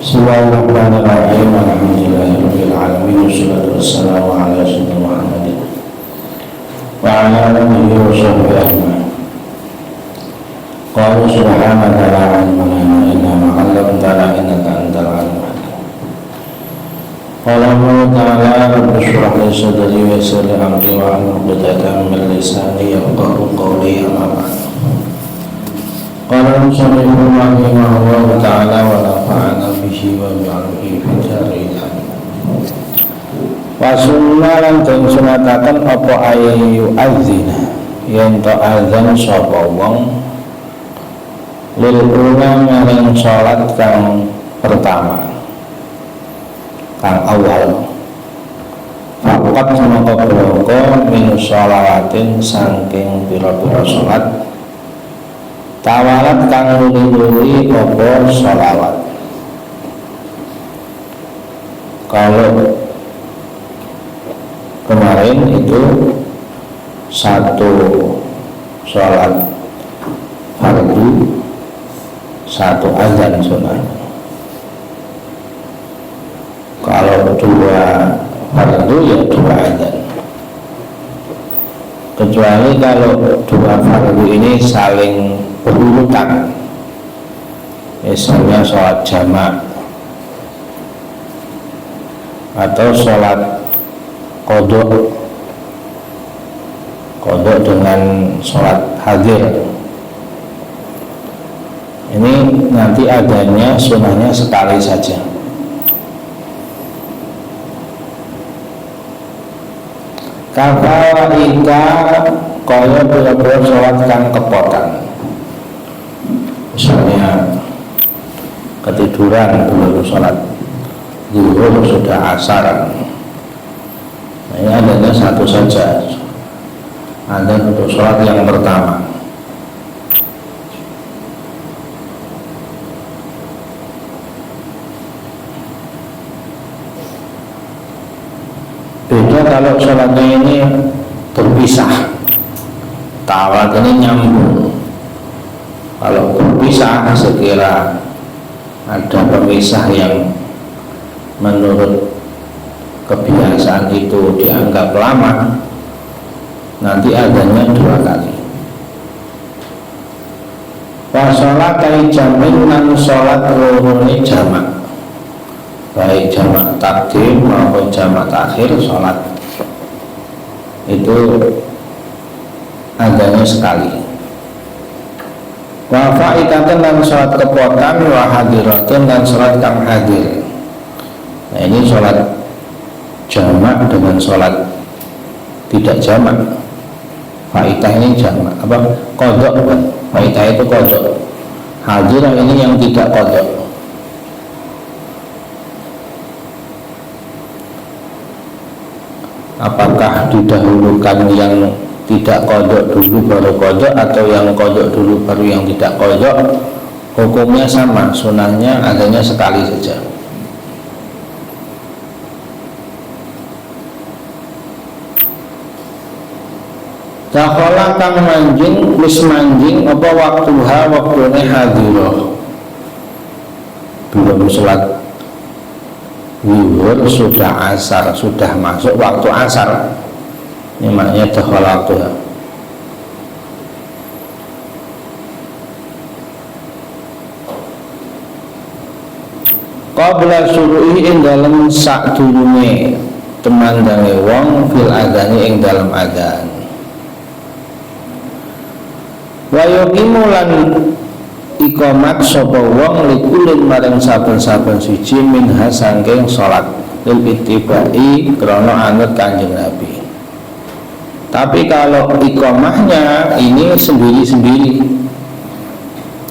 Bismillahirrahmanirrahim. Alhamdulillahirabbil alamin. Wassalatu wassalamu ala sayyidina Muhammadin wa ala alihi wa sahbihi ajma'in. Qala subhanaka la ilma lana illa ma 'allamtana innaka antal alimul hakim. Qala Allah ta'ala rabbi shrah li sadri wa yassir li amri wa hlul 'uqdatam min lisani yafqahu qawli. Amma ba'd. Qala musannifun rahimahullahu ta'ala wa nafa'ana bihi wa bi'almihi fid dharain. Wa sunnalan den sunataken apa ayu azina yen to azan sapa wong lil ula maring salat kang pertama kang awal fakat maka bloko min sholawatin saking pira-pira salat tawalat kang nuli-nuli apa sholawat. Kalau kemarin itu satu sholat fardu, satu azan sunnah. Kalau dua fardu ya dua azan. Kecuali kalau dua fardu ini saling berurutan, misalnya sholat jamak atau sholat kodok dengan sholat hadir. Ini nanti adanya sunahnya sekali saja. Kafaika kaya pira-pira sholat kang kepotong. Misalnya ketiduran belum sholat zuhur sudah asar, nah, ini adanya satu saja, ada untuk sholat yang pertama. Beda kalau sholatnya ini berpisah, tawat ini nyambung. Kalau berpisah sekira ada pemisah yang menurut kebiasaan itu dianggap lama, nanti adanya dua kali. Wa sholatai jamin nan sholat lorone jamak, baik jamak takdim maupun jamak takhir sholat itu adanya sekali. Wa fa'itatan dan sholat kepotan, wa hadiratun dan sholat kang hadir. Nah ini sholat jamak dengan sholat tidak jamak. Fa'itah ini jamak, apa? Kodok kan? Fa'itah itu kodok. Hadir ini yang tidak kodok. Apakah didahulukan yang tidak kodok dulu baru kodok, atau yang kodok dulu baru yang tidak kodok? Hukumnya sama, sunahnya adanya sekali saja. Dakhala kang manjing wis manjing apa waktuha waktune hadirah. Belum sholat zuhur sudah asar, sudah masuk waktu asar. Ini maknanya dakhala waktuha. Qabla suruhi ing dalem sadurunge temandange wong fil adani ing dalem adzan. Wa yuqimu lan iqamat sapa wong likulin maring saben-saben siji minha saking salat lil ittibai krana anut Kanjeng Nabi. Tapi kalau iqamahnya ini sendiri-sendiri.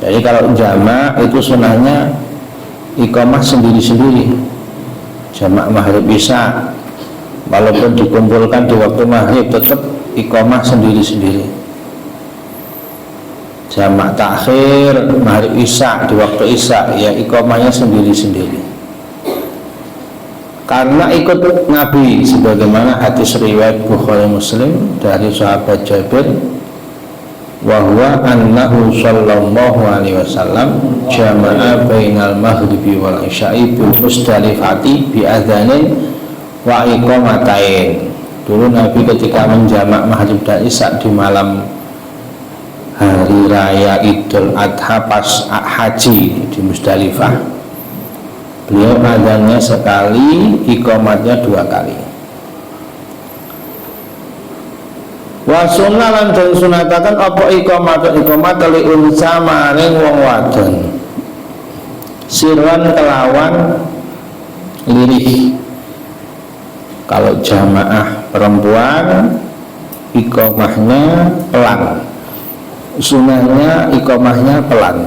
Jadi kalau jamak itu sunahnya iqamah sendiri-sendiri. Jamak maghrib isya walaupun dikumpulkan di waktu maghrib tetap iqamah sendiri-sendiri. Jamak takhir maghrib isya di waktu isya ya iqamahnya sendiri-sendiri. Karena ikut Nabi, sebagaimana hadis riwayat Bukhari Muslim dari sahabat Jabir wa huwa annahu sallallahu alaihi wasallam jama'a bainal maghribi wal isya'i bil Musdalifati bi adzanin wa iqamatain. Dulu Nabi ketika menjamak maghrib dan isya di malam hari raya Idul Adha pas haji di Musdalifah, beliau adzannya sekali, iqamatnya 2 kali. Wa sunnah lan den sunataken apa iqamat li unsa maring wong wadon sirwan kelawan lirih. Kalau jamaah perempuan iqamahnya pelan, sunnahnya iqamahnya pelan,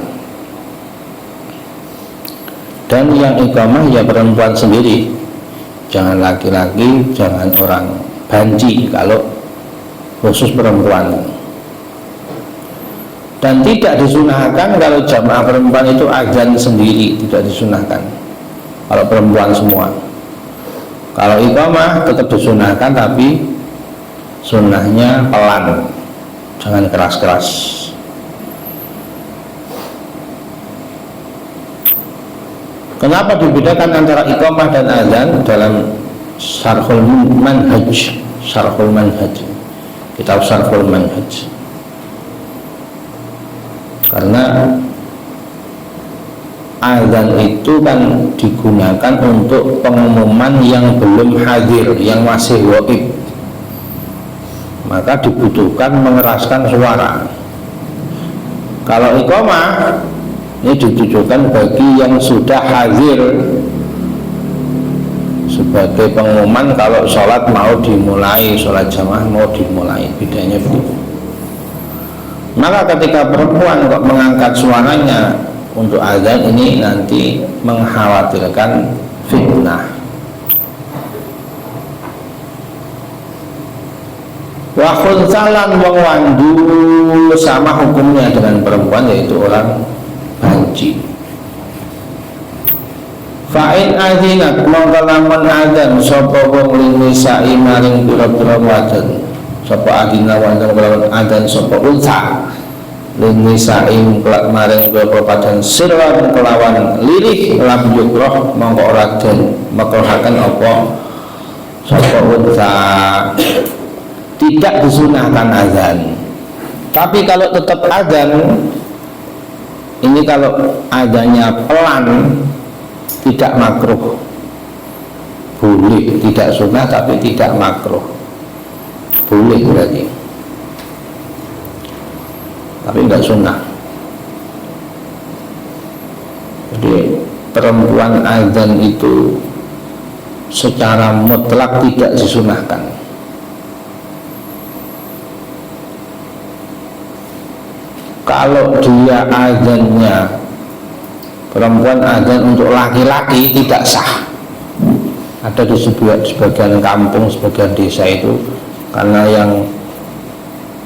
dan yang iqamah ya perempuan sendiri, jangan laki-laki, jangan orang banci kalau khusus perempuan. Dan tidak disunahkan kalau jamaah perempuan itu azan sendiri, tidak disunahkan kalau perempuan semua. Kalau iqamah tetap disunahkan, tapi sunnahnya pelan, jangan keras-keras. Kenapa dibedakan antara iqamah dan azan? Dalam Syarhul Manhaj, kitab Syarhul Manhaj. Karena azan itu kan digunakan untuk pengumuman yang belum hadir, yang masih ghaib, maka dibutuhkan mengeraskan suara. Kalau iqamah ini ditujukan bagi yang sudah hadir, sebagai pengumuman kalau sholat mau dimulai, sholat jamaah mau dimulai, bedanya begitu. Maka ketika perempuan kok mengangkat suaranya untuk azan, ini nanti mengkhawatirkan fitnah. Wa khunsalan wong wandu sama hukumnya dengan perempuan, yaitu orang banci. Fa'in azinat mongko lamun azan sapa wong linisai maring pira-pira wadon, sapa adina wonten kelawan azan sapa unsa linisai maring pira-pira wadon sirwan kelawan lirih lam yukroh mongko ora den makruhaken apa sapa unsa, tidak disunahkan azan. Tapi kalau tetap azan, ini kalau azannya pelan tidak makruh, boleh, tidak sunnah tapi tidak makruh, boleh berarti, tapi tidak sunnah. Jadi perempuan azan itu secara mutlak tidak disunahkan. Kalau dia azannya, perempuan azan untuk laki-laki, tidak sah. Ada di sebagian kampung, sebagian desa itu, karena yang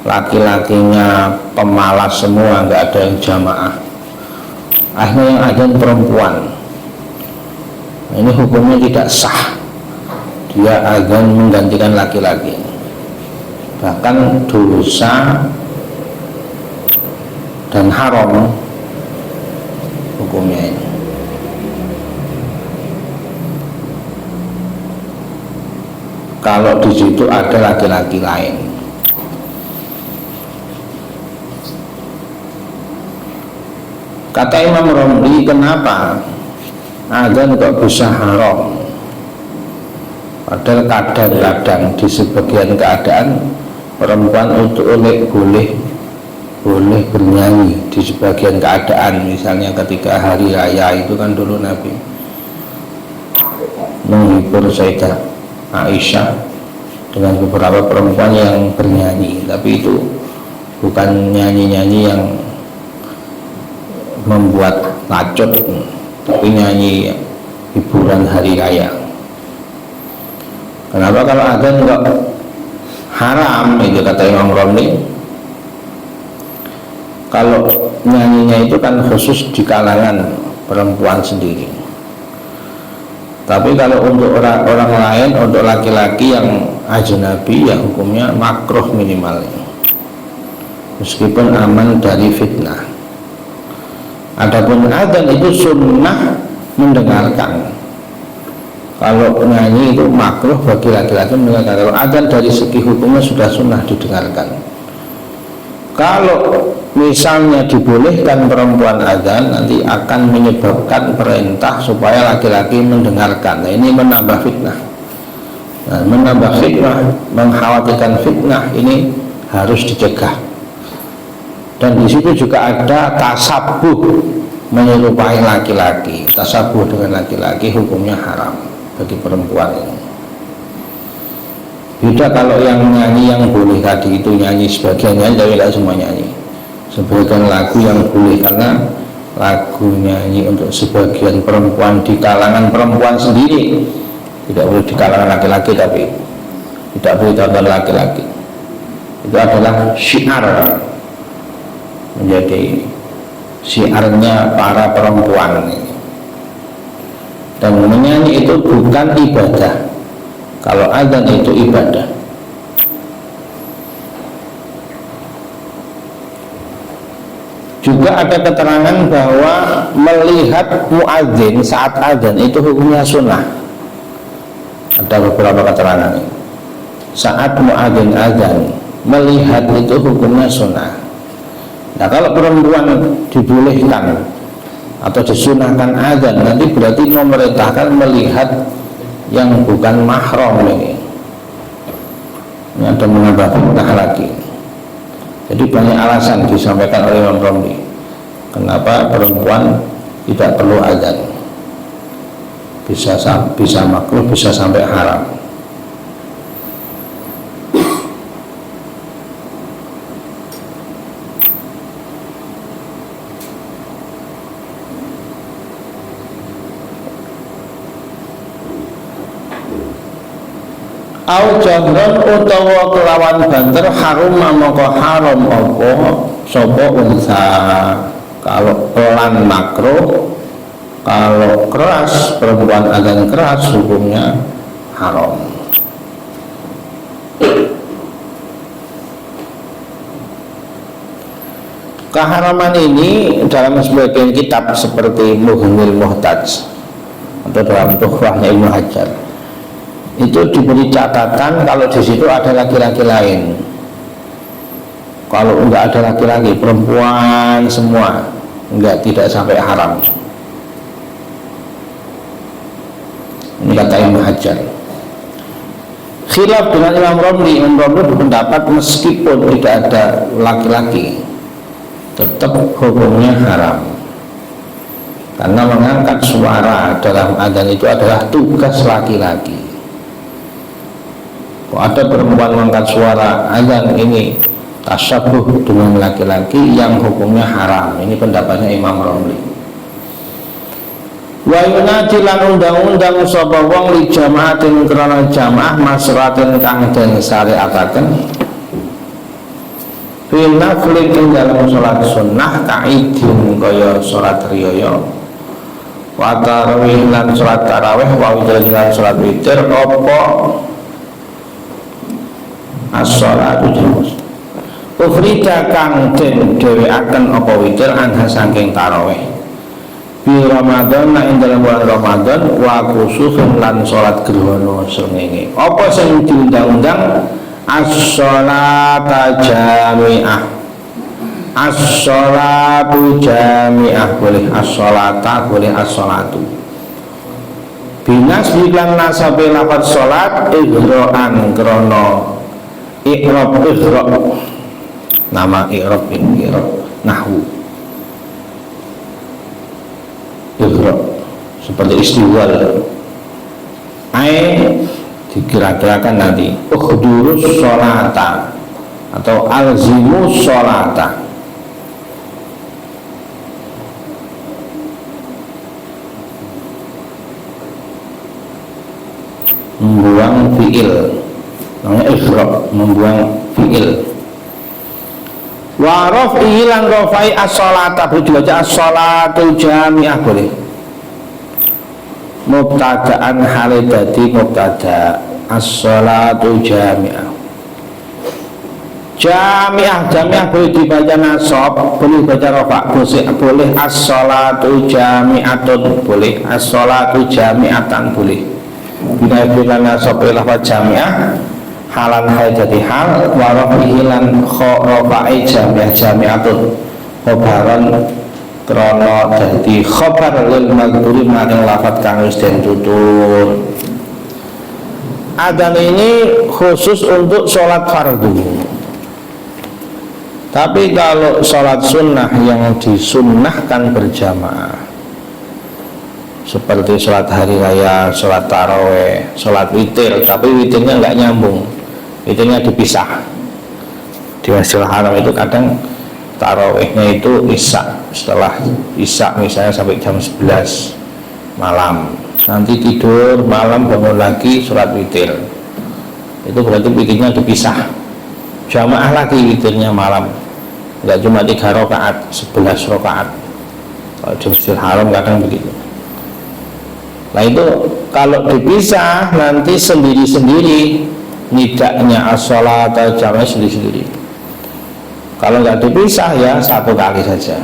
laki-lakinya pemalas semua, nggak ada yang jamaah, akhirnya yang azan perempuan. Nah, ini hukumnya tidak sah, dia azan menggantikan laki-laki, bahkan dosa dan haram hukumnya ini. Kalau di situ ada laki-laki lain. Kata Imam Romli, kenapa azan kok bisa haram? Padahal kadang-kadang di sebagian keadaan perempuan untuk boleh bernyanyi di sebagian keadaan. Misalnya ketika hari raya itu kan dulu Nabi menghibur Sayyidah Aisyah dengan beberapa perempuan yang bernyanyi, tapi itu bukan nyanyi-nyanyi yang membuat lacut, tapi nyanyi hiburan hari raya. Kenapa kalau azan enggak haram? Itu kata Imam Romli. Kalau nyanyinya itu kan khusus di kalangan perempuan sendiri. Tapi kalau untuk orang lain, untuk laki-laki yang ajnabi, ya hukumnya makruh minimal. meskipun aman dari fitnah. Adapun adzan itu sunnah mendengarkan. Kalau nyanyi itu makruh bagi laki-laki mendengarkan. Kalau adzan dari segi hukumnya sudah sunnah didengarkan. Kalau misalnya dibolehkan perempuan adzan, nanti akan menyebabkan perintah supaya laki-laki mendengarkan. Nah, ini menambah fitnah. Nah, menambah fitnah, mengkhawatirkan fitnah, ini harus dicegah. Dan di situ juga ada tasabuh, menyerupai laki-laki. Tasabuh dengan laki-laki hukumnya haram bagi perempuan ini. Beda kalau yang nyanyi yang boleh tadi itu nyanyi sebagian nyanyi, tapi tidak semua nyanyi. Sebagian lagu yang boleh karena lagu nyanyi untuk sebagian perempuan di kalangan perempuan sendiri, tidak boleh di kalangan laki-laki, tapi tidak boleh ditonton laki-laki. Itu adalah syiar, menjadi syiarnya para perempuan ini. Dan menyanyi itu bukan ibadah. Kalau adzan itu ibadah. Juga ada keterangan bahwa melihat muadzin saat adzan itu hukumnya sunnah. Ada beberapa keterangan ini. Saat muadzin adzan, melihat itu hukumnya sunnah. Nah, kalau perempuan dibolehkan atau disunahkan adzan, nanti berarti memerintahkan melihat yang bukan mahram ini. Ini ada menambah fitnah lagi. Jadi banyak alasan disampaikan oleh Imam Romli kenapa perempuan tidak perlu adzan. Bisa makruh, bisa sampai haram. Au jahran utawa kelawan banter harum mongko haram apa sapa unsa. Kalau pelan makruh, kalau keras perempuan adzan keras hukumnya haram. Keharaman ini dalam sebagian kitab seperti Muhnil Muhtaj atau dalam Tuhfahnya Ibnu Hajar itu diberi catatan kalau di situ ada laki-laki lain. Kalau enggak ada laki-laki, perempuan semua, tidak sampai haram. Ini kata Ibnu Hajar. Khilaf dengan Imam Romli. Imam Romli berpendapat meskipun tidak ada laki-laki, tetap hukumnya haram. Karena mengangkat suara dalam adzan itu adalah tugas laki-laki. Kalau ada perempuan mengangkat suara adzan, ini tasabuh dengan laki-laki yang hukumnya haram. Ini pendapatnya Imam Romli. Wa yunadi lan undang-undang sapa wong li jamaatin krana jamaah masratin kang den syariataken fil nafli ing dalam salat sunnah kaidin kaya salat riyaya wa tarawih lan salat tarawih wa witir lan salat witir apa as-shalatu jamus ufrida kang den dheweaken apa witir anha saking tarawih bi Ramadan ing dalam bulan Ramadan wa kusufin lan salat gerhana srengenge. Apa sing diundang-undang as-shalata jami'ah. As-shalatu jami'ah, boleh as-shalata, boleh as-shalatu. Binas bilang nasabe lafaz salat ihra'an krana i'rab nama i'rab ini i'rab nahwu i'rab seperti istiwal dikira-kirakan nanti ukhdurus sholata atau alzimus sholata. Membuang fi'il namanya ikhrab, membuang fi'il. Wa raf'i lan rafai as-sholata berdibaca as-sholatu jami'ah boleh. Mubtada'an halidati mubtada as-sholatu jami'ah Jami'ah boleh dibaca nasab, boleh baca rafa, boleh as-sholatu jami'atun, boleh as-sholatu jami'atan, boleh. Bila nasab lafaz jami'ah halan hal jadi hal, wa rafihi lan rafa'i jami'atun, khobaran krono jadi khobar lil maghduri maring lafaz kang wis den tutur. Adzan ini khusus untuk sholat fardu. Tapi kalau sholat sunnah yang disunnahkan berjamaah, seperti sholat hari raya, sholat taraweh, sholat witir, tapi witirnya nggak nyambung, witirnya dipisah. Di Masjidil Haram itu kadang tarawehnya itu isya, setelah isya misalnya sampai jam 11 malam, nanti tidur malam bangun lagi sholat witir, itu berarti witirnya dipisah, jamaah lagi witirnya malam, nggak cuma 3 rakaat, 11 rakaat. Kalau di Masjidil Haram kadang begitu. Nah itu kalau dipisah nanti sendiri-sendiri, nidaknya as-sholat atau jamaah sendiri-sendiri. Kalau nggak dipisah ya satu kali saja.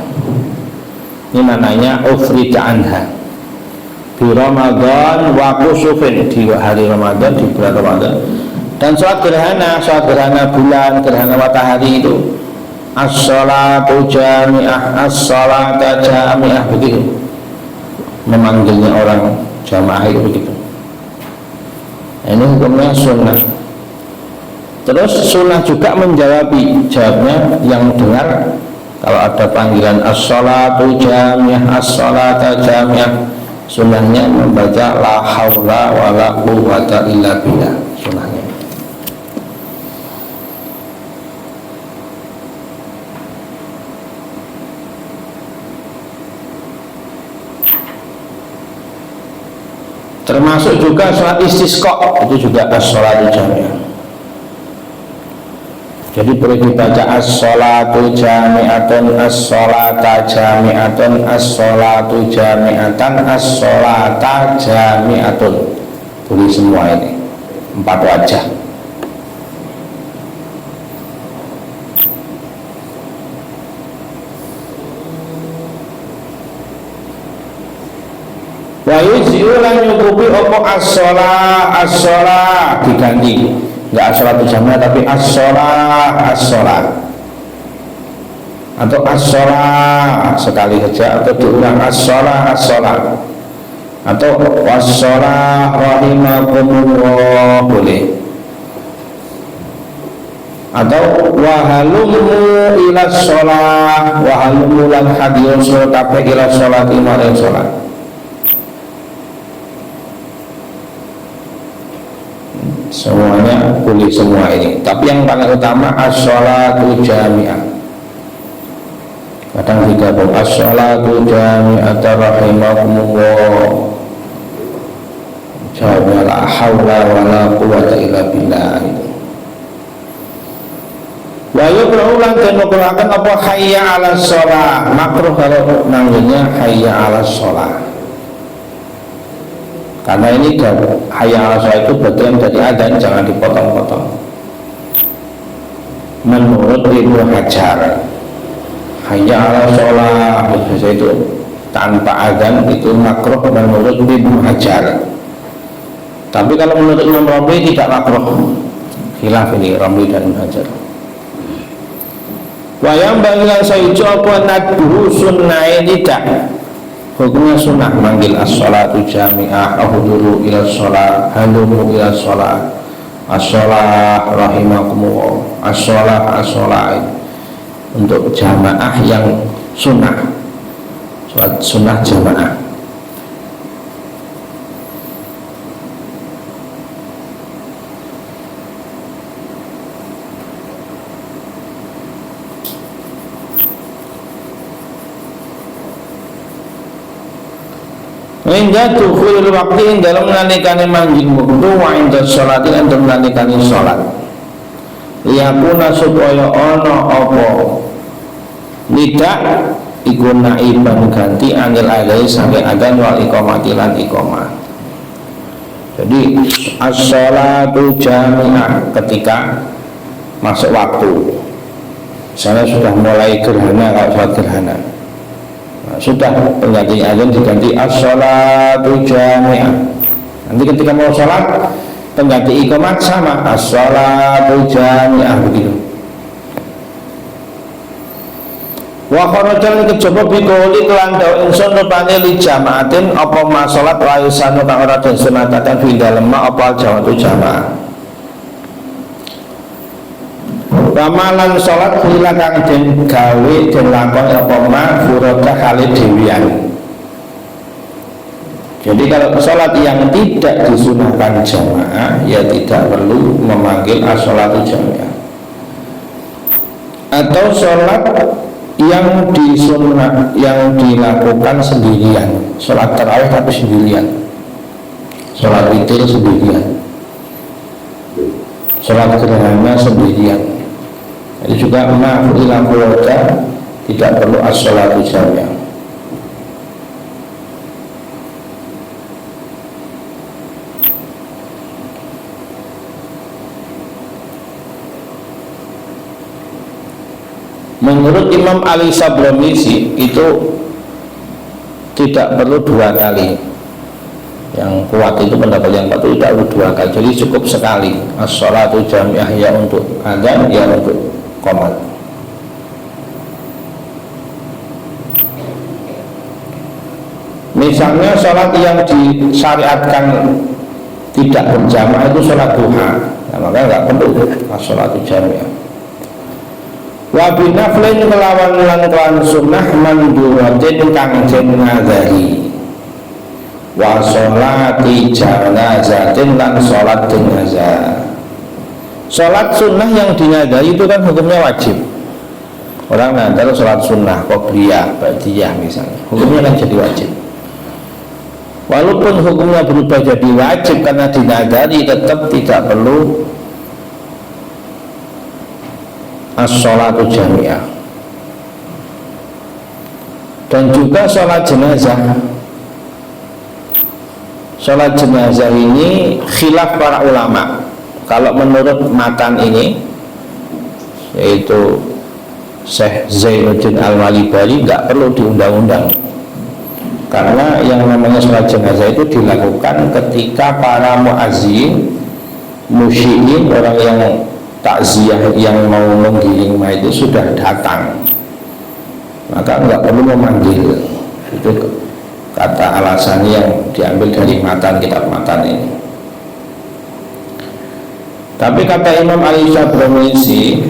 Ini namanya ufrida anha di Ramadan wa kusufin, di hari Ramadan, di bulan Ramadan. Dan sholat gerhana bulan, gerhana matahari itu as-sholatu jami'ah, as-sholata jami'ah, begitu memanggilnya orang jamaah itu begitu. Ini hukumnya sunnah. Terus sunnah juga jawabnya yang dengar kalau ada panggilan as-sholatu jami'ah, as-sholata jami'ah, sunnahnya membaca la haula wala quwwata illa billah, sunnahnya. Termasuk juga sholat istisqa, itu juga as-sholatu jami'ah. Jadi boleh dibaca as-sholatu jami'atun, as-sholata jami'atun, as-sholatu jami'atan, as-sholata jami'atun. Boleh semua ini, 4 wajah. Wa yuzyu lan nyukupi opo as-sholah diganti, enggak as-sholatu jami'ah tapi as-sholah atau as-sholah sekali saja, atau diulang as-sholah atau was-sholah rahimakumullah, boleh. Atau wahalumu ila sholah, wahalumu lan hadir sholat kabeh ila sholat maring sholat. Semuanya boleh semua ini, tapi yang paling utama as-sholatu jami'ah. Kadang digabung as-sholatu jami'ah rahimakumullah, jawabnya la haula wala quwwata illa billah. Wa yukrahu lan denukuraken apa hayya 'alas shalah, makruh kalau nanggungnya hayya 'alas shalah. Karena ini hayya 'alas shalah itu bagian dari adzan, jangan dipotong-potong. Menurut Ibnu Hajar, hayya 'alas shalah itu tanpa adzan itu makruh menurut Ibnu Hajar. Tapi kalau menurut Imam Rabi tidak makruh. Khilaf ini Rabi dan Ibnu Hajar. Wayang bagian saya coba nadbu sunnah tidak. Hukumnya sunnah manggil as-sholatu jami'ah, ahuduru ila sholat, halumu ila sholat, as-sholah rahimakumullah, as-sholah untuk jamaah yang sunnah, sholat sunnah jamaah. Hingga dukhulul waktu dalam nalikane manjing waktu wa inda sholati dan dalam nalikane sholat liyakuna supaya ono apa lidak iku naiban ganti anil adai sampai adan wal iqamati lan iqamah. Jadi as-sholatu jami'ah ketika masuk waktu, Misalnya sudah mulai gerhana, kalau sholat gerhana, nah, sudah pengganti azan diganti as-sholatu jami'ah. Nanti ketika mau sholat pengganti iqamat sama as-sholatu jami'ah, begitu. Wa kharajal kejaba biqouli kelan dawu ingsun rupane li jamaatin apa ma salat wa yusanu kang ora den sunataken fi dalem apa jamaatu jamaah. Ramalan salat lila kang den gawe den lakoni apa ma furada kali dewian. Jadi kalau salat yang tidak disunahkan jamaah ya tidak perlu memanggil as-sholatu jami'ah. Atau salat yang disunah, yang dilakukan sendirian, sholat tarawih tapi sendirian, sholat witir sendirian, sholat gerhana sendirian, itu juga ma'fu'ilah furoda, tidak perlu as-sholatu jami'ah. Menurut Imam Ali Sabromisi itu tidak perlu dua kali. Yang kuat itu pendapat yang kuat itu tidak perlu dua kali, jadi cukup sekali. As-sholatu jami'ah ya untuk adzan ya untuk qomat. Misalnya sholat yang disyariatkan tidak berjamaah itu sholat duha, nah, maka nggak perlu as-sholatu jami'ah. Wa binaflin kelawan lan sunnah manduratin kang den ngadari wa sholati janazatin lan sholat jenazah. Sholat sunnah yang dinadari itu kan hukumnya wajib. Orang nadar sholat sunnah qobliyah, ba'diyah misalnya, hukumnya kan jadi wajib. Walaupun hukumnya berubah jadi wajib karena dinadari, tetap tidak perlu as-sholatu jami'ah. Dan juga sholat jenazah. Sholat jenazah ini khilaf para ulama. Kalau menurut matan ini, yaitu Syekh Zainuddin Al-Walibari, nggak perlu diundang-undang, karena yang namanya sholat jenazah itu dilakukan ketika para muazzin, musyiin, orang yang takziah yang mau menggiring mayit itu sudah datang, maka nggak perlu memanggil. Itu kata alasannya yang diambil dari matan, kitab matan ini. Tapi kata Imam Ali Sabromisi,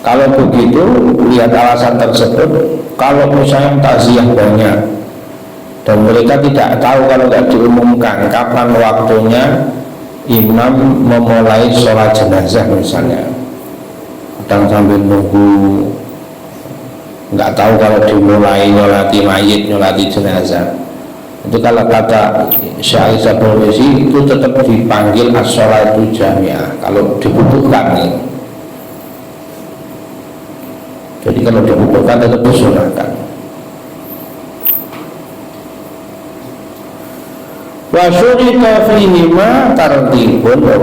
kalau begitu lihat alasan tersebut, kalau misalnya takziah banyak dan mereka tidak tahu, kalau nggak diumumkan kapan waktunya imam memulai sholat jenazah misalnya, kadang sambil nunggu, nggak tahu kalau dimulai nyolati mayit, nyolati jenazah. Itu kalau kata Syekh Sabromisi itu tetap dipanggil as-sholatu jami'ah kalau dibutuhkan nih. Jadi kalau dibutuhkan tetap disunahkan. Wa syurika fihi ma tartibun wa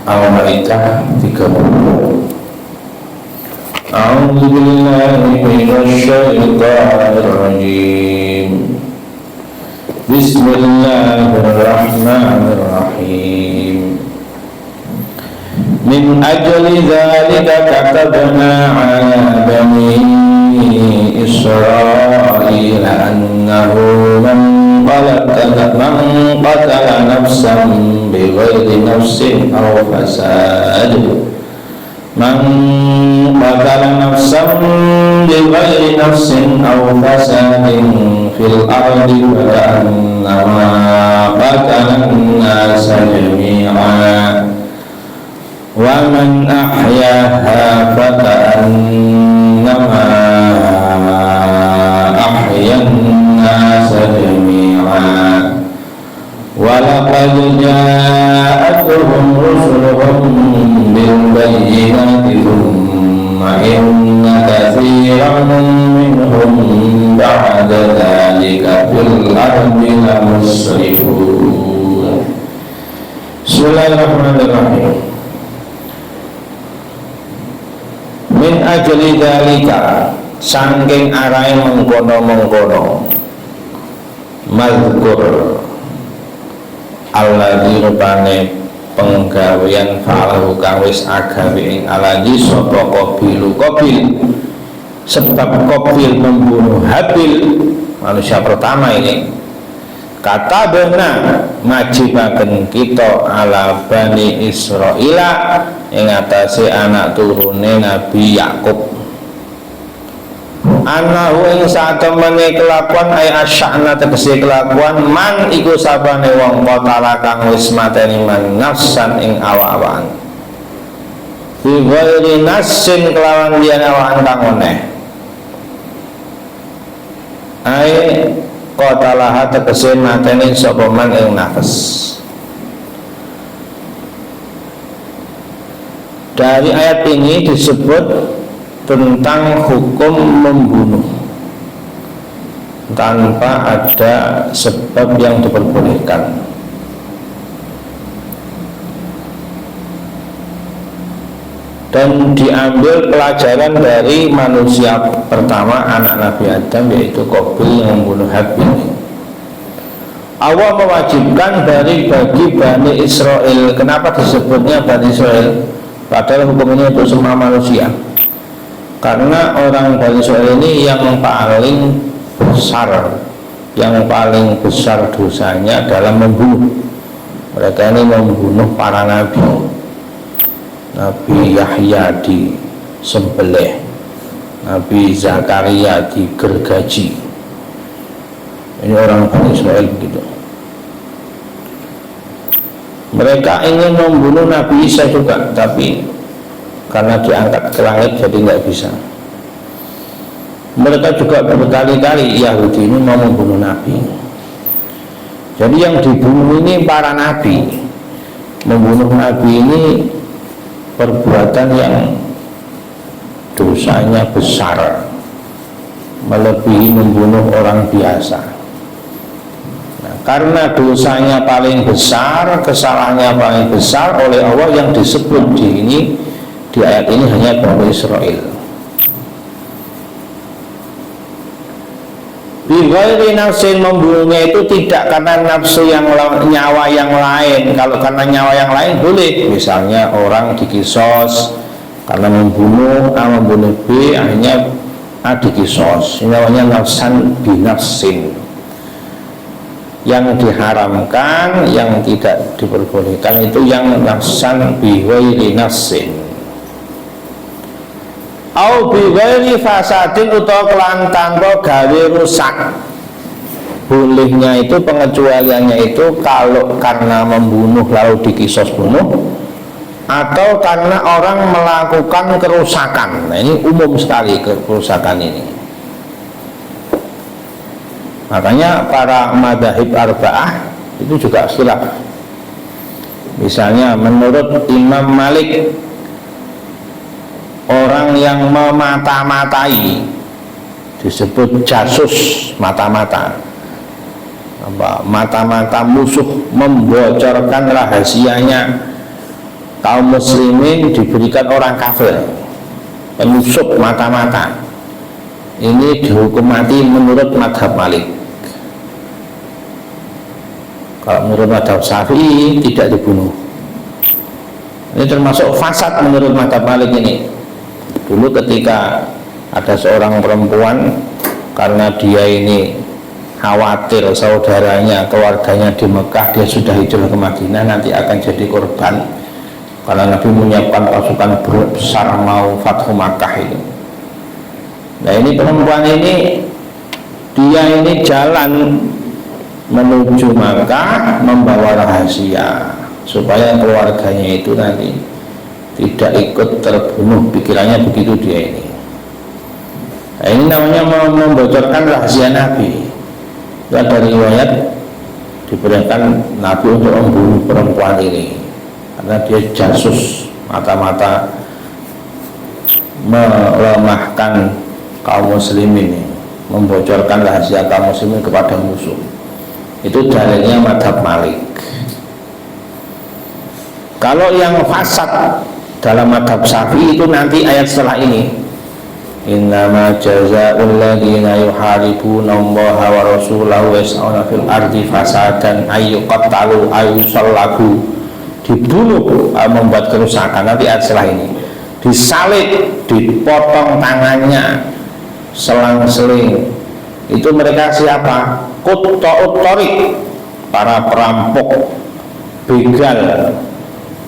Al-Maidah 30. A'udzu billahi minasyaitonir rajim. Bismillahirrahmanirrahim. Min ajli dzalika katabna 'ala bani Israil annahu man qatala nafsan bighairi nafsin aw fasad man qatala nafsan bighairi nafsin aw fasadin fil ardi fa'annama qatala an-nasa jami'a wa man ahyaha faka'annama ahyan nasa jami'an wa laqad ja'atuhum rusuluhum bil bayyinati thumma inna katsiran minhum ba'da dzalika fil ardi lamusrifun. Bismillahirrahmanirrahim. Min ajli dzalika, saking arahe mengkono-mengkono, mazkur alladzi rupane penggawean fa'alahu kang wis agawe ing alladzi sapa qabil sebab Qabil membunuh Habil, manusia pertama ini. Kata benar ngajibaken kita ala Bani Israila ing atase anak turune Nabi Yakub. Anahu ing satemene kelakuan ay asya'na tegese kelakuan man iku sabane wong qatala kang wis mateni man nafsan ing awak-awakan. Bi ghairi nassin kelawan liyane awakan kang oneh. Ai qatalaha tegese mateni sapa man ing nafas. Dari ayat ini disebut tentang hukum membunuh tanpa ada sebab yang diperbolehkan. Dan diambil pelajaran dari manusia pertama, anak Nabi Adam, yaitu Qabil yang membunuh Habil. Allah mewajibkan bagi Bani Israel. Kenapa disebutnya Bani Israel? Padahal hukum ini untuk semua manusia. Karena orang Bani Israel ini yang paling besar dosanya dalam membunuh. Mereka ini membunuh para nabi. Nabi Yahya disembelih, Nabi Zakaria digergaji. Ini orang Bani Israel begitu. Mereka ingin membunuh Nabi Isa juga, tapi karena diangkat ke langit jadi nggak bisa. Mereka juga berkali-kali Yahudi ini mau membunuh Nabi. Jadi yang dibunuh ini para nabi. Membunuh Nabi ini perbuatan yang dosanya besar, melebihi membunuh orang biasa. Nah, karena dosanya paling besar, kesalahannya paling besar, oleh Allah yang disebut di ayat ini hanya Bani Israel. Bighairi nafsin, membunuhnya itu tidak karena nafsu nyawa yang lain. Kalau karena nyawa yang lain boleh. Misalnya orang dikisos karena membunuh A membunuh B, akhirnya A dikisos. Ini namanya nafsan binafsin. Yang diharamkan, yang tidak diperbolehkan itu yang nafsan bighairi nafsin. Au bi ghairi fasadin, utawa kelan tanpa gawe rusak. Bolehnya itu, pengecualiannya itu kalau karena membunuh lalu dikisos bunuh, atau karena orang melakukan kerusakan. Nah, ini umum sekali kerusakan ini. Makanya para madzhab arba'ah itu juga khilaf. Misalnya menurut Imam Malik, orang yang memata-matai disebut jasus, mata-mata, mata-mata musuh, membocorkan rahasianya kaum muslimin, diberikan orang kafir, penyusup mata-mata. Ini dihukum mati menurut madhab Malik. Kalau menurut madhab Syafi'i tidak dibunuh. Ini termasuk fasad menurut madhab Malik ini. Dulu ketika ada seorang perempuan, karena dia ini khawatir saudaranya, keluarganya di Mekah, dia sudah hijrah ke Madinah, nanti akan jadi korban, karena Nabi menyiapkan pasukan besar mau Fathu Makkah itu. Nah, ini perempuan ini, dia ini jalan menuju Makkah membawa rahasia supaya keluarganya itu nanti tidak ikut terbunuh, pikirannya begitu dia ini. Nah, ini namanya membocorkan rahasia Nabi. Itu ada riwayat diberikan Nabi untuk membunuh perempuan ini karena dia jasus, mata-mata melemahkan kaum muslimin ini, membocorkan rahasia kaum muslimin kepada musuh. Itu dalilnya madhab Malik. Kalau yang fasad dalam madhab Syafi'i itu nanti ayat setelah ini, innama jazaa'ul ladzina yuharibuna Allaha wa rasulahu yas'auna fil ardi fasadan ayyuqattalu ayyusallabu, dibunuh, membuat kerusakan. Nanti ayat setelah ini disalib, dipotong tangannya, selang-seling. Itu mereka siapa? Qutta'ut thariq, para perampok, begal.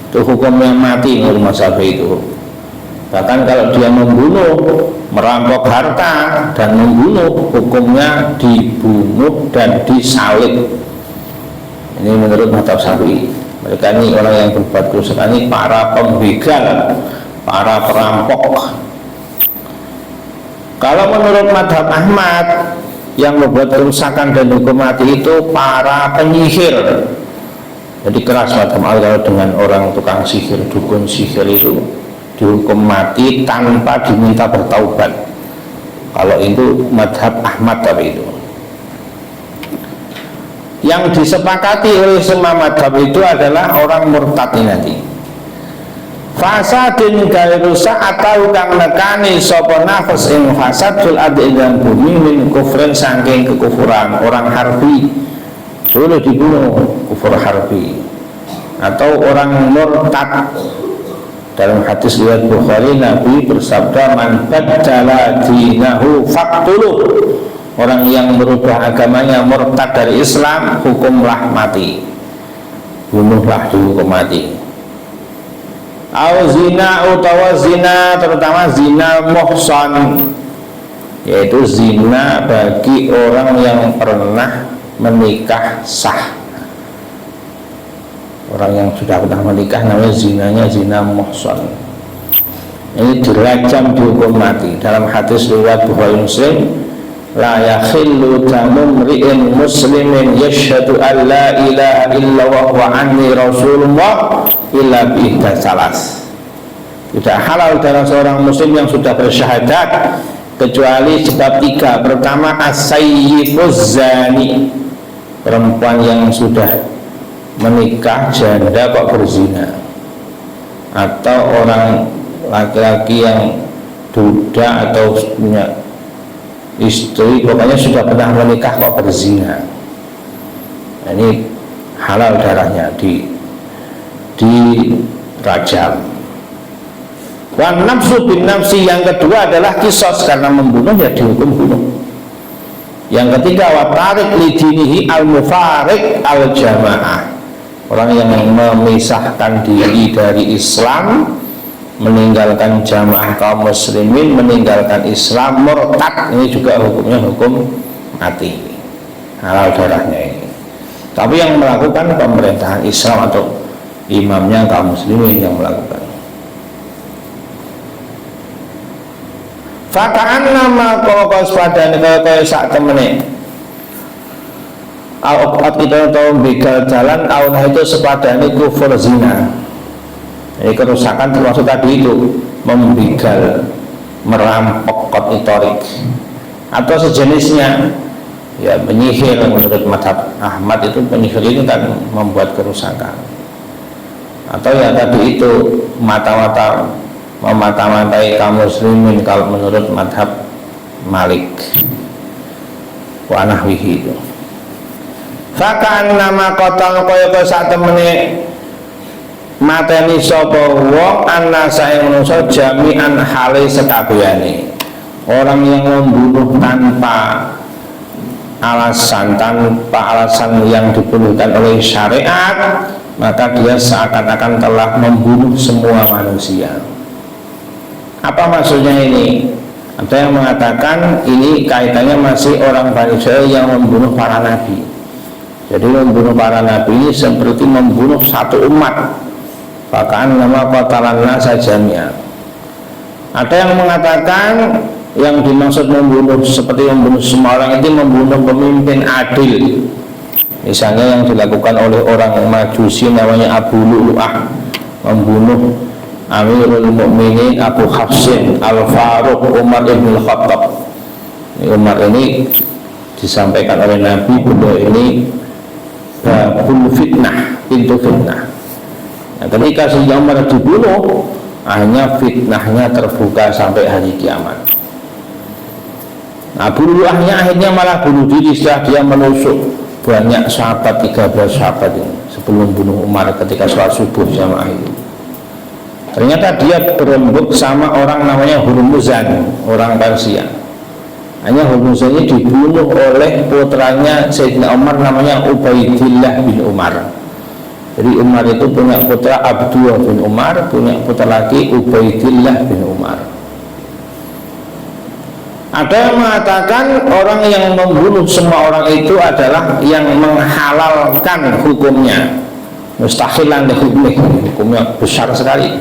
Itu hukumnya mati menurut mazhab itu. Bahkan kalau dia membunuh, merampok harta dan membunuh, hukumnya dibunuh dan disalib. Ini menurut mazhab Syafi'i. Mereka ini orang yang berbuat kerusakan, ini para pembegal, para perampok. Kalau menurut madhab Ahmad, yang membuat kerusakan dan hukum mati itu para penyihir. Jadi keras madhab Ahmad dengan orang tukang sihir, dukun sihir itu dihukum mati tanpa diminta bertaubat. Kalau itu madhab Ahmad. Tapi itu yang disepakati oleh semua madhab itu adalah orang murtad ini nanti. Fasadin gawe rusak atau kang nekani sapa nafas ing fasad fil ardi ing bumi min kufrin saking kekufuran, orang harbi boleh dibunuh, kufur harbi, atau orang murtad. Dalam hadis riwayat Bukhari, Nabi bersabda, man baddala dinahu faqtuluh, orang yang merubah agamanya, murtad dari Islam, hukumlah mati, bunuhlah, dihukum mati. Au zina utawa zina, terutama zina muhsan, yaitu zina bagi orang yang pernah menikah sah. Orang yang sudah pernah menikah namanya zinanya zina muhsan. Ini dirajam, dihukum mati. Dalam hadis riwayat Bukhari Muslim, la yakhillu damu mri'in muslimin yashhadu an la ilaha illallah wa anni rasulullah illa bi ihda salas. Tidak halal darah seorang muslim yang sudah bersyahadat kecuali sebab tiga. Pertama, as-sayyibuz zani, perempuan yang sudah menikah janda kok berzina, atau orang laki-laki yang duda atau punya istri, pokoknya sudah pernah menikah kok berzina. Nah, ini halal darahnya, dirajam. Wan nafsu bin nafsi, yang kedua adalah kisos, karena membunuh ya dihukum bunuh. Yang ketiga, wa tarik lidinihi al-mufarik al-jamaah, orang yang memisahkan diri dari Islam, meninggalkan jamaah kaum muslimin, meninggalkan Islam, murtad, ini juga hukumnya hukum mati, halal darahnya ini. Tapi yang melakukan pemerintahan Islam atau imamnya kaum muslimin yang melakukan. Fakaan nama kau sepadan kau sak temene. Al-obat kita tahu begal jalan, tahun itu sepadani kufur zina. Ini kerusakan termasuk tadi itu, membegal, merampok, kotorik, atau sejenisnya. Ya, penyihir menurut madhab Ahmad itu, penyihir ini kan membuat kerusakan. Atau ya tadi itu mata-mata, memata-matai kaum muslimin kalau menurut madhab Malik wa nahwihi itu. Fakan nama kotal kaya saat temene mateni sapa wong annasa ing manusa jami'an hale sekabehane. Orang yang membunuh tanpa alasan yang dibunuhkan oleh syariat, maka dia seakan-akan telah membunuh semua manusia. Apa maksudnya ini? Ada yang mengatakan ini kaitannya masih orang Bani Israil yang membunuh para nabi. Jadi membunuh para nabi ini seperti membunuh satu umat. Fakaan nama qatalan nasa jami'an. Ada yang mengatakan yang dimaksud membunuh seperti membunuh semua orang itu membunuh pemimpin adil. Misalnya yang dilakukan oleh orang Majusi namanya Abu Lu'lu'ah, membunuh Amirul Mukminin Abu Hafsin Al-Faruq Umar ibn Khattab. Umar ini disampaikan oleh Nabi, beliau ini babul fitnah, pintu fitnah. Nah, ketika Sayyidina Umar dibunuh, hanya fitnahnya terbuka sampai hari kiamat. Nah, bunuhnya akhirnya malah bunuh diri setelah dia menusuk banyak sahabat, 13 sahabat ini sebelum bunuh Umar ketika sholat subuh jamaah itu. Ternyata dia berembuk sama orang namanya Hurmuzan, orang Persia. Hanya Hurmuzan ini dibunuh oleh putranya Sayyidina Umar namanya Ubaidillah bin Umar. Jadi Umar itu punya putra Abdullah bin Umar, punya putra lagi Ubaidillah bin Umar. Ada yang mengatakan orang yang membunuh semua orang itu adalah yang menghalalkan hukumnya, mustahilan hukumnya besar sekali,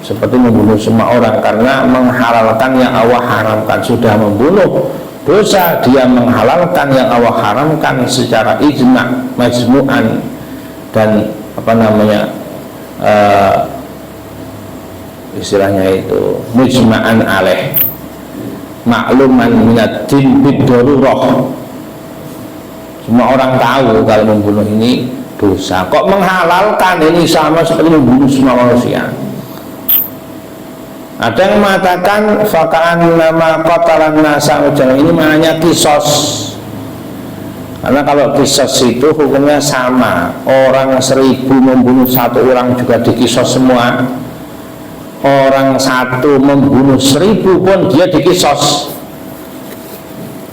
seperti membunuh semua orang karena menghalalkan yang Allah haramkan. Sudah membunuh dosa, dia menghalalkan yang Allah haramkan secara ijma, majmu'an, dan istilahnya itu mujma'an alaih, makluman minaddin biddarurah. Semua orang tahu kalau membunuh ini dosa. Kok menghalalkan? Ini sama seperti membunuh semua manusia. Ada yang mengatakan fakaan nama qatalan nasa, ini maknanya kisos. Karena kalau kisos itu hukumnya sama. Orang 1000 membunuh 1 orang juga dikisos semua. Orang 1 membunuh 1000 pun dia dikisos.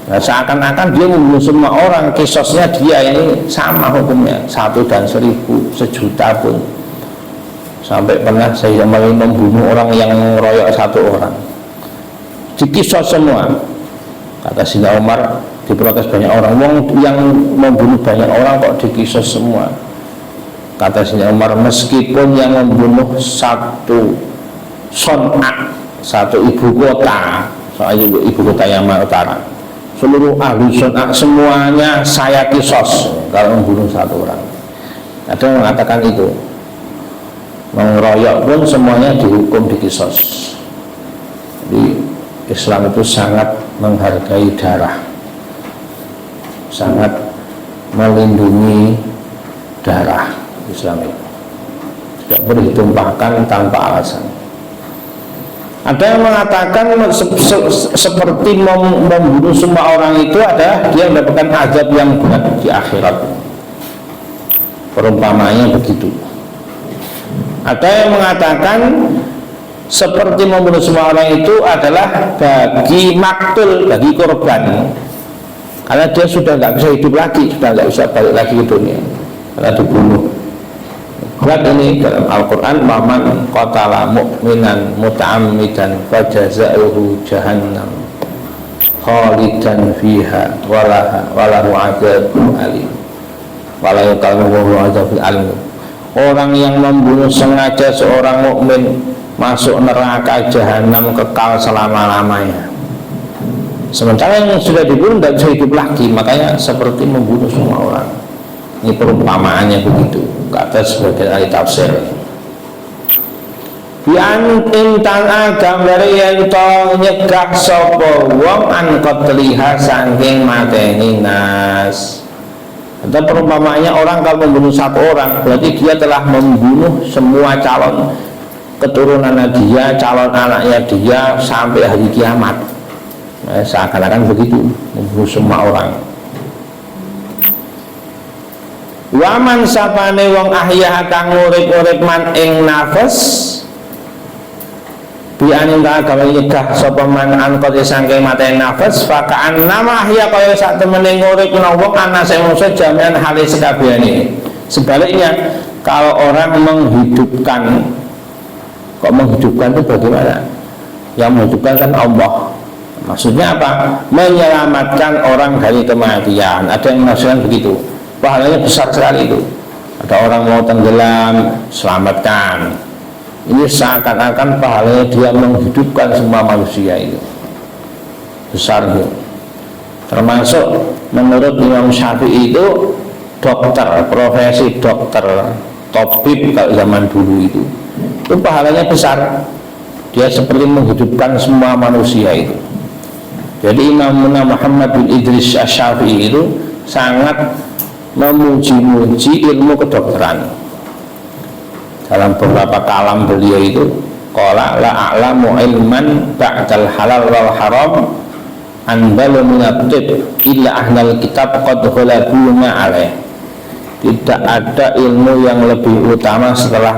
Nah, seakan-akan dia membunuh semua orang, kisosnya dia ini sama hukumnya, 1 dan 1000, 1.000.000 pun. Sampai pernah saya membunuh orang yang meroyok 1 orang, dikisos semua. Kata Sayyidina Umar, diprotes banyak orang, yang membunuh banyak orang kok dikisos semua. Kata Sayyidina Umar, meskipun yang membunuh 1 Son'a, 1 ibu kota, soalnya ibu kota Yaman Utara, seluruh ahli Son'a semuanya saya kisos kalau membunuh 1 orang. Ada yang mengatakan itu, mengeroyok pun semuanya dihukum dikisos. Jadi Islam itu sangat menghargai darah, sangat melindungi darah. Islam itu tidak boleh ditumpahkan tanpa alasan. Ada yang mengatakan seperti membunuh semua orang itu adalah dia mendapatkan azab yang berat di akhirat. Perumpamaannya begitu. Ada yang mengatakan seperti membunuh semua orang itu adalah bagi maktul, bagi korban, karena dia sudah nggak bisa hidup lagi, sudah nggak bisa balik lagi ke dunia karena dibunuh. Berat ini dalam Al-Quran, waman qatala mu'minan muta'ammidan fajaza'uhu jahannam khalidan fiha walahu adzabun alim walahu adzabun alim. Orang yang membunuh sengaja seorang mukmin masuk neraka jahanam kekal selama-lamanya. Sementara yang sudah dibunuh tidak bisa hidup lagi, makanya seperti membunuh semua orang. Ini perumpamaannya begitu, kata sebagian ahli tafsir. Bian intan gambare yen to nyegah sapa wong an qatliha saking mateni nas. Atau perumpamaannya orang kalau membunuh 1 orang berarti dia telah membunuh semua calon keturunannya dia, calon anaknya dia sampai hari kiamat. Nah, seakan-akan begitu, membunuh semua orang. Waman sapane wong ahya kang urip-urip man ing nafas bianin ka gawe nyegah sapa man angkot saking mateni nafas fakaan nama ahya kaya sak temene ngurip wong ana sing manusa jamian hale sekabehane. Sebaliknya kalau orang menghidupkan, kok menghidupkan itu bagaimana? Yang menghidupkan kan Allah. Maksudnya apa? Menyelamatkan orang dari kematian. Ada yang menafsirkan begitu. Pahalanya besar sekali itu. Ada orang mau tenggelam, selamatkan. Ini seakan-akan pahalanya dia menghidupkan semua manusia itu. Besar itu. Termasuk menurut Imam Syafi'i itu dokter, profesi dokter, tabib kalau zaman dulu itu pahalanya besar. Dia seperti menghidupkan semua manusia itu. Jadi Imam Muhammad bin Idris Asy-Syafi'i itu sangat memuji-muji ilmu kedokteran. Dalam beberapa kalam beliau itu qala la a'lamu ilman ba'dal halal wal haram anbalu minat-tib illa ahlal kitab qad ghalabuna alaih. Tidak ada ilmu yang lebih utama setelah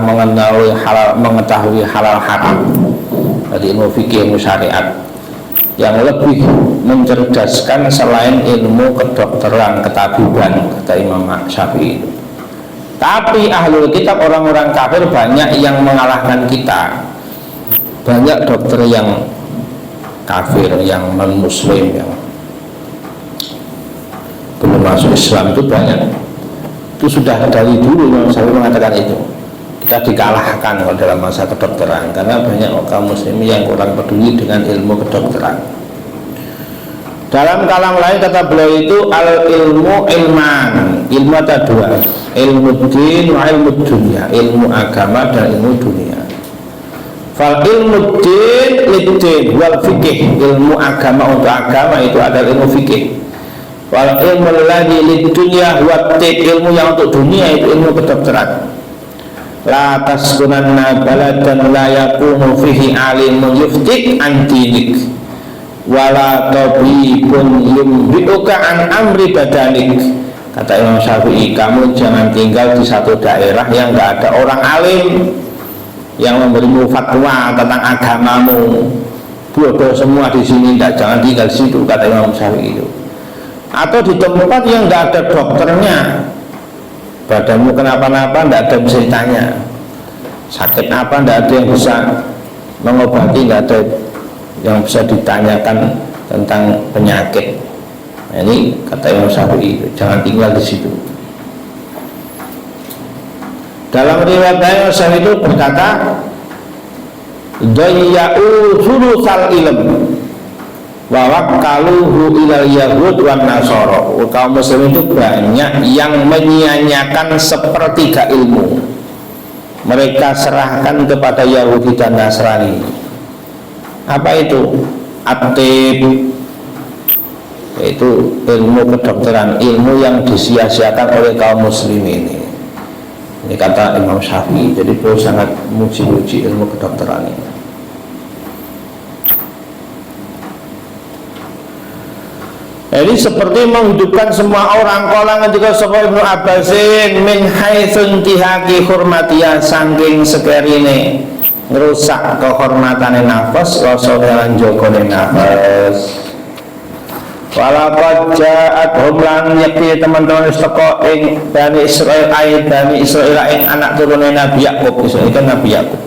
mengetahui halal haram. Jadi ilmu fikih, ilmu syariat yang lebih mencerdaskan selain ilmu kedokteran, ketabiban, kata Imam Syafi'i. Tapi ahlul kitab, orang-orang kafir, banyak yang mengalahkan kita. Banyak dokter yang kafir, yang non-muslim, yang belum masuk Islam itu banyak. Itu sudah dari dulu Imam Syafi'i mengatakan itu. Kita dikalahkan kalau dalam masa kedokteran karena banyak kaum muslim yang kurang peduli dengan ilmu kedokteran. Dalam kalam lain kata beliau itu al ilmu ilman, ilmu ada dua, ilmu din wa ilmu dunia, ilmu agama dan ilmu dunia. Fal ilmu din lid-din wal fikih, ilmu agama untuk agama itu adalah ilmu fikih. Wal ilmu alladzi lid-dunya wa ilmu yang untuk dunia itu ilmu kedokteran. La taskunanna baladan la yakunu fihi alimun yuftik an dinik wala tabibun yumbi'uka an amri badanik. Kata Imam Syafi'i, kamu jangan tinggal di satu daerah yang enggak ada orang alim yang memberimu fatwa tentang agamamu. Bodoh semua di sini, jangan tinggal di situ, kata Imam Syafi'i itu. Atau di tempat yang enggak ada dokternya, badanmu kenapa-napa tidak ada yang bisa ditanya, sakit apa tidak ada yang bisa mengobati, tidak ada yang bisa ditanyakan tentang penyakit. Nah, ini kata Imam Syafi'i, jangan tinggal di situ. Dalam riwayat Imam Syafi'i itu berkata dayya'u thulutsal ilm wa waqaluhu ilal yahud wan nasara. Kaum muslim itu banyak yang menyia-nyiakan sepertiga ilmu, mereka serahkan kepada Yahudi dan Nasrani. Apa itu? At-tib, yaitu ilmu kedokteran, ilmu yang disia-siakan oleh kaum muslim ini. Ini kata Imam Syafi'i. Jadi beliau sangat muji-muji ilmu kedokteran ini. Jadi seperti menghidupkan semua orang. Qala ngendika sapa Ibnu Abbasin min haitsun tihaqi hurmatiya, saking sekerine ngerusak kehormatane nafas rasa lan jogone nafas. Walaqad ja'atuhum lan yakti teman-teman teko ing Bani Israil Bani Israil ing anak turune Nabi Yakub. Itu Nabi Yakub.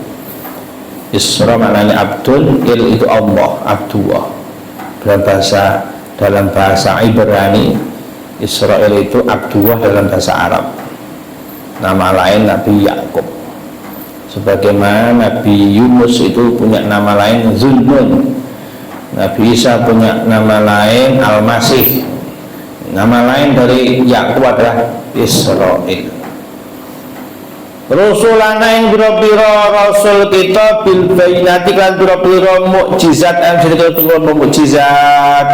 Isra maknanya abdun, il itu Allah, Abdullah. Dalam bahasa Ibrani, Israel itu Abdullah dalam bahasa Arab. Nama lain Nabi Yakub. Sebagaimana Nabi Yunus itu punya nama lain Zulmun, Nabi Isa punya nama lain Al-Masih. Nama lain dari Yakub adalah Israel. Rasulana yang biro-biro Rasul kita bil bayinati kan biro-biro mukjizat mukjizat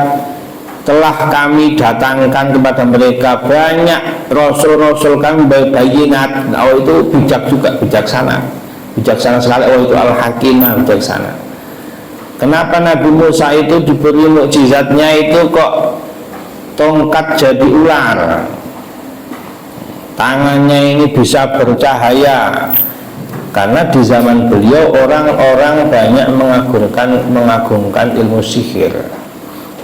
telah kami datangkan kepada mereka banyak rasul-rasul kami bayinat. Oh itu bijak juga, bijaksana sekali. Oh itu al-hakimah, bijaksana. Kenapa Nabi Musa itu diberi mukjizatnya itu kok tongkat jadi ular, tangannya ini bisa bercahaya? Karena di zaman beliau orang-orang banyak mengagungkan ilmu sihir.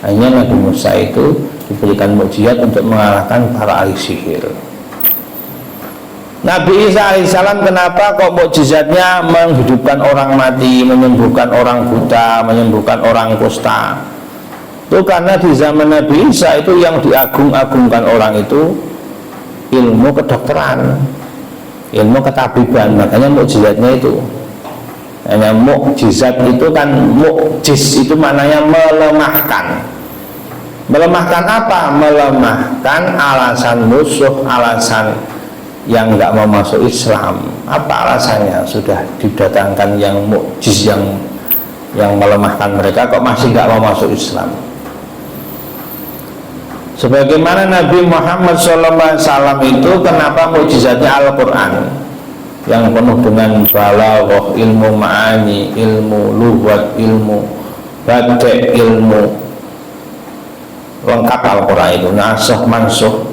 Hanya Nabi Musa itu diberikan mukjizat untuk mengalahkan para ahli sihir. Nabi Isa alaihissalam kenapa kok mukjizatnya menghidupkan orang mati, menyembuhkan orang buta, menyembuhkan orang kusta? Itu karena di zaman Nabi Isa itu yang diagung-agungkan orang itu ilmu kedokteran. ilmu ketabiban. Makanya mukjizatnya itu, hanya mukjizat itu kan, mukjiz itu maknanya melemahkan. Melemahkan apa? Melemahkan alasan musuh, alasan yang nggak mau masuk Islam. Apa alasannya? Sudah didatangkan yang mukjiz, yang melemahkan mereka, kok masih nggak mau masuk Islam. Sebagaimana Nabi Muhammad SAW itu, kenapa mukjizatnya Al-Quran yang penuh dengan balaghah, ilmu ma'ani, ilmu lughat, ilmu badi', ilmu lengkap. Al-Quran itu nasakh mansukh.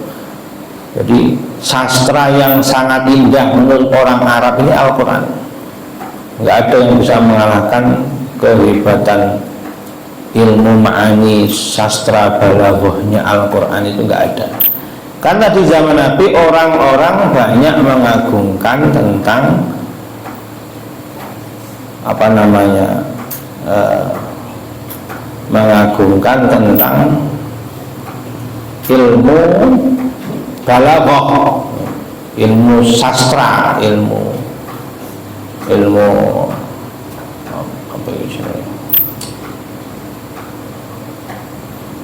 Jadi sastra yang sangat indah menurut orang Arab ini Al-Quran. Nggak ada yang bisa mengalahkan kehebatan ilmu ma'ani, sastra balaghahnya Al-Quran itu nggak ada. Karena di zaman Nabi orang-orang banyak mengagungkan tentang mengagungkan tentang ilmu balaghah, ilmu sastra, ilmu apa istilahnya,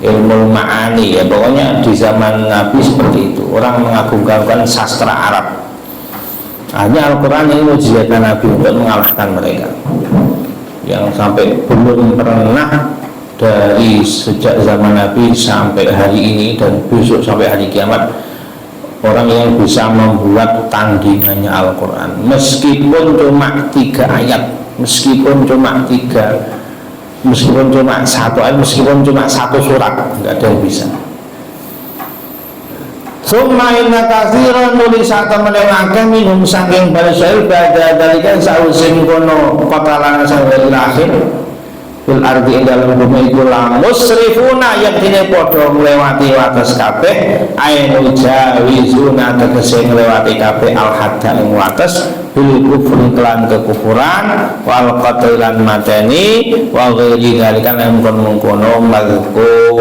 ilmu ma'ani ya. Pokoknya di zaman Nabi seperti itu, orang mengagungkan sastra Arab. Hanya Al-Quran ini mukjizatnya Nabi untuk mengalahkan mereka, yang sampai belum pernah dari sejak zaman Nabi sampai hari ini dan besok sampai hari kiamat orang yang bisa membuat tandingannya Al-Quran, meskipun cuma 3 ayat, meskipun cuma 1 ayat, meskipun cuma 1 surat, nggak ada yang bisa. Summa inna katsiran nulisata menengahkan minhum saking balasail pada dalikan sausin kono kotalan sampai akhir fil ardi ing dalam bumi iku la musrifuna yang dene padha nglewati wates kabeh ainu jawizuna tegese nglewati kabeh al hadda ing wates bil kufri kelan kekufuran wal qatlan mateni wa ghairi dzalika lan kono mazkur.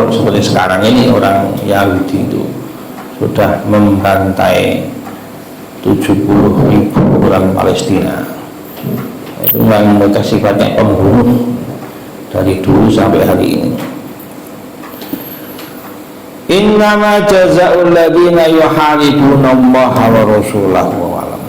Seperti sekarang ini orang Yahudi itu sudah membantai 70.000 orang Palestina. Itu memang mereka sifatnya pembunuh dari dulu sampai hari ini. Innama jazaa'ul ladzina yuharibuna Allaha wa rasulahu wa alam.